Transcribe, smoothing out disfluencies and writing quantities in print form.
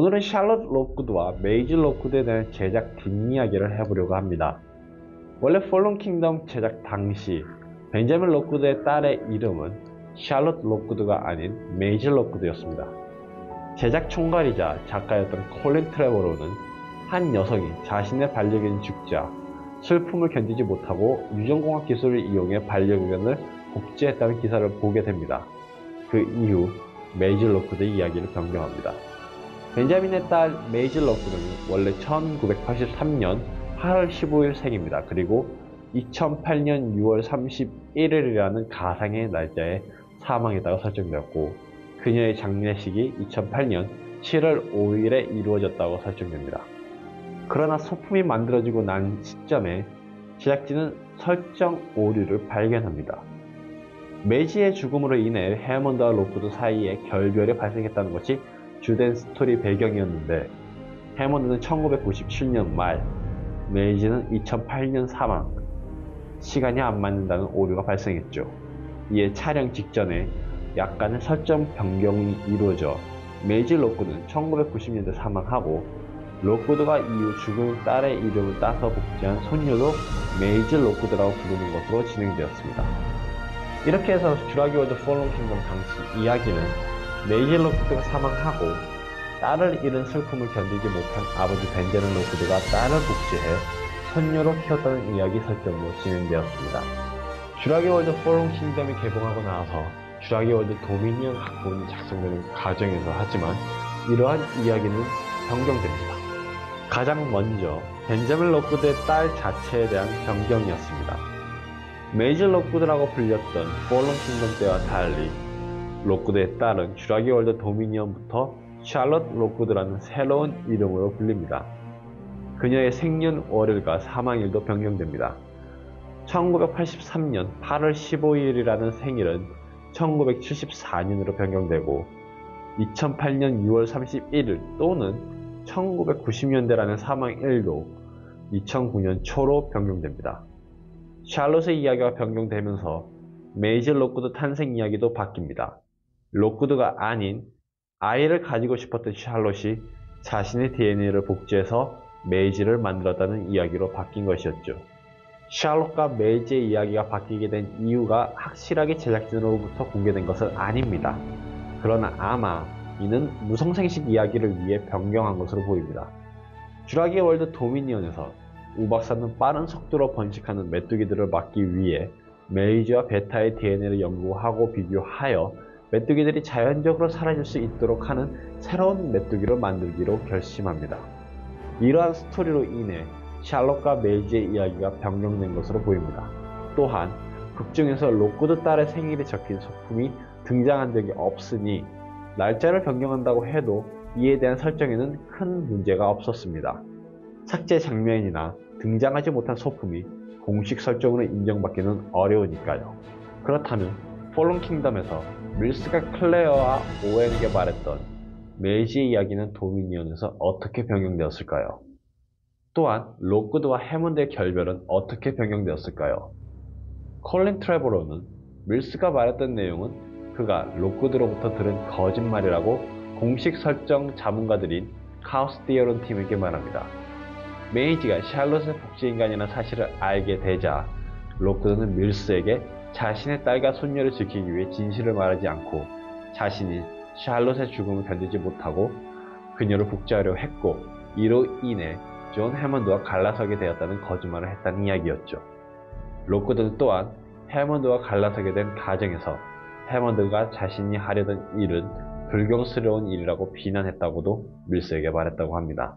오늘은 샬롯 로크우드와 메이지 로크우드에 대한 제작 뒷이야기를 해보려고 합니다. 원래 폴론 킹덤 제작 당시 벤자민 로크우드의 딸의 이름은 샬롯 로크우드가 아닌 메이지 로크우드였습니다. 제작 총괄이자 작가였던 콜린 트레버로는 한 여성이 자신의 반려견이 죽자 슬픔을 견디지 못하고 유전공학 기술을 이용해 반려견을 복제했다는 기사를 보게 됩니다. 그 이후 메이지 로크우드의 이야기를 변경합니다. 벤자민의 딸 메이지 로크우드는 원래 1983년 8월 15일 생입니다. 그리고 2008년 6월 31일이라는 가상의 날짜에 사망했다고 설정되었고, 그녀의 장례식이 2008년 7월 5일에 이루어졌다고 설정됩니다. 그러나 소품이 만들어지고 난 시점에 제작진은 설정 오류를 발견합니다. 메이지의 죽음으로 인해 해먼드와 로크우드 사이에 결별이 발생했다는 것이 주된 스토리 배경이었는데, 해먼드는 1997년 말, 메이지는 2008년 사망, 시간이 안 맞는다는 오류가 발생했죠. 이에 촬영 직전에 약간의 설정 변경이 이루어져 메이지 로크우드는 1990년대 사망하고, 로크우드가 이후 죽은 딸의 이름을 따서 복제한 손녀도 메이지 로크우드라고 부르는 것으로 진행되었습니다. 이렇게 해서 주라기 월드 폴론 킹덤 당시 이야기는 메이지 로크우드가 사망하고 딸을 잃은 슬픔을 견디지 못한 아버지 벤자민 로크우드가 딸을 복제해 손녀로 키웠다는 이야기 설정으로 진행되었습니다. 주라기 월드 폴론 킹덤이 개봉하고 나서 주라기 월드 도미니언 각본이 작성되는 과정에서 하지만 이러한 이야기는 변경됩니다. 가장 먼저 벤자민 로크우드의 딸 자체에 대한 변경이었습니다. 메이지 로크우드라고 불렸던 폴론 킹덤 때와 달리 로크우드의 딸은 주라기 월드 도미니언부터 샬롯 로크우드라는 새로운 이름으로 불립니다. 그녀의 생년월일과 사망일도 변경됩니다. 1983년 8월 15일이라는 생일은 1974년으로 변경되고, 2008년 6월 31일 또는 1990년대라는 사망일도 2009년 초로 변경됩니다. 샬롯의 이야기가 변경되면서 메이지 로크우드 탄생 이야기도 바뀝니다. 로크우드가 아닌 아이를 가지고 싶었던 샬롯이 자신의 DNA를 복제해서 메이지를 만들었다는 이야기로 바뀐 것이었죠. 샬롯과 메이지의 이야기가 바뀌게 된 이유가 확실하게 제작진으로부터 공개된 것은 아닙니다. 그러나 아마 이는 무성생식 이야기를 위해 변경한 것으로 보입니다. 주라기 월드 도미니언에서 우 박사는 빠른 속도로 번식하는 메뚜기들을 막기 위해 메이지와 베타의 DNA를 연구하고 비교하여 메뚜기들이 자연적으로 사라질 수 있도록 하는 새로운 메뚜기를 만들기로 결심합니다. 이러한 스토리로 인해 샬롯과 메이지의 이야기가 변경된 것으로 보입니다. 또한 극 중에서 로크우드 딸의 생일이 적힌 소품이 등장한 적이 없으니 날짜를 변경한다고 해도 이에 대한 설정에는 큰 문제가 없었습니다. 삭제 장면이나 등장하지 못한 소품이 공식 설정으로 인정받기는 어려우니까요. 그렇다면 폴론 킹덤에서 밀스가 클레어와 오웬에게 말했던 메이지의 이야기는 도미니언에서 어떻게 변경되었을까요? 또한 로크우드와 해먼드의 결별은 어떻게 변경되었을까요? 콜린 트레버로는 밀스가 말했던 내용은 그가 로크우드로부터 들은 거짓말이라고 공식 설정 자문가들인 카오스 디어론 팀에게 말합니다. 메이지가 샬롯의 복제인간이라는 사실을 알게 되자 로크우드는 밀스에게 자신의 딸과 손녀를 지키기 위해 진실을 말하지 않고 자신이 샬롯의 죽음을 견디지 못하고 그녀를 복제하려 했고, 이로 인해 존 해먼드와 갈라서게 되었다는 거짓말을 했다는 이야기였죠. 로크우드는 또한 해먼드와 갈라서게 된 과정에서 해먼드가 자신이 하려던 일은 불경스러운 일이라고 비난했다고도 밀스에게 말했다고 합니다.